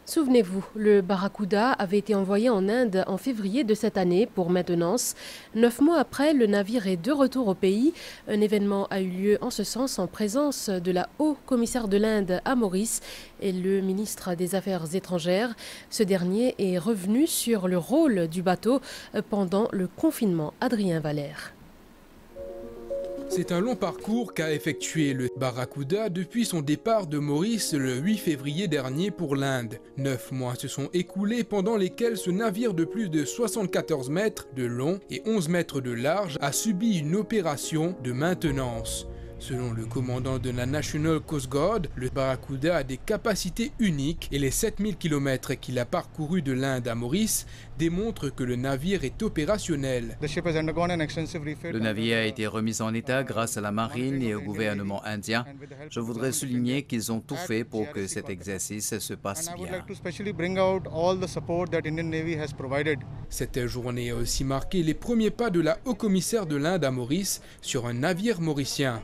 Souvenez-vous, le Barracuda avait été envoyé en Inde en février de cette année pour maintenance. 9 mois après, le navire est de retour au pays. Un événement a eu lieu en ce sens en présence de la haut-commissaire de l'Inde à Maurice et le ministre des Affaires étrangères. Ce dernier est revenu sur le rôle du bateau pendant le confinement. Adrien Valère. C'est un long parcours qu'a effectué le Barracuda depuis son départ de Maurice le 8 février dernier pour l'Inde. 9 mois se sont écoulés pendant lesquels ce navire de plus de 74 mètres de long et 11 mètres de large a subi une opération de maintenance. Selon le commandant de la National Coast Guard, le Barracuda a des capacités uniques et les 7000 km qu'il a parcourus de l'Inde à Maurice démontrent que le navire est opérationnel. Le navire a été remis en état grâce à la marine et au gouvernement indien. Je voudrais souligner qu'ils ont tout fait pour que cet exercice se passe bien. Cette journée a aussi marqué les premiers pas de la haut-commissaire de l'Inde à Maurice sur un navire mauricien.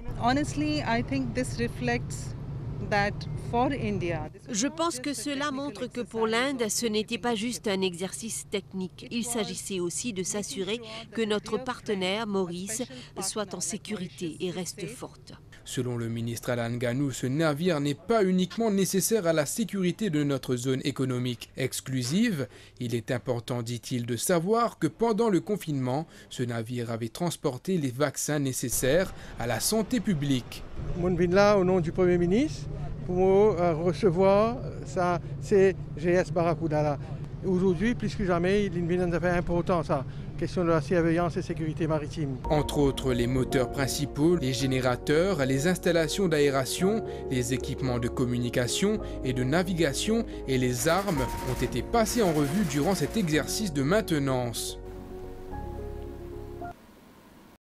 Je pense que cela montre que pour l'Inde, ce n'était pas juste un exercice technique. Il s'agissait aussi de s'assurer que notre partenaire, Maurice, soit en sécurité et reste forte. Selon le ministre Alan Ganou, ce navire n'est pas uniquement nécessaire à la sécurité de notre zone économique exclusive. Il est important, dit-il, de savoir que pendant le confinement, ce navire avait transporté les vaccins nécessaires à la santé publique. Je viens là au nom du Premier ministre pour recevoir ces GS Barracuda. Aujourd'hui, plus que jamais, il est une affaire importante, ça. Question de la surveillance et sécurité maritime. Entre autres, les moteurs principaux, les générateurs, les installations d'aération, les équipements de communication et de navigation et les armes ont été passés en revue durant cet exercice de maintenance.